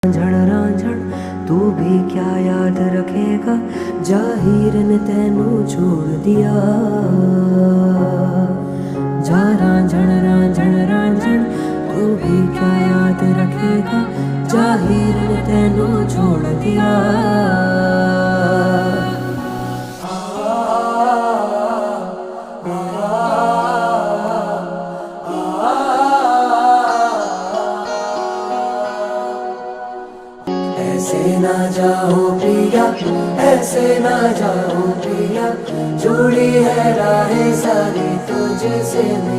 रांझण तू भी क्या याद रखेगा, जाहिर ने तेनू छोड़ दिया। जा रांझण रांझण रांझण तू भी क्या याद रखेगा, जाहिर ने तेनू छोड़ दिया। ऐसे ना जाओ पिया, ऐसे ना जाओ पिया, जुड़ी है राहें सारी तुझसे मेरी।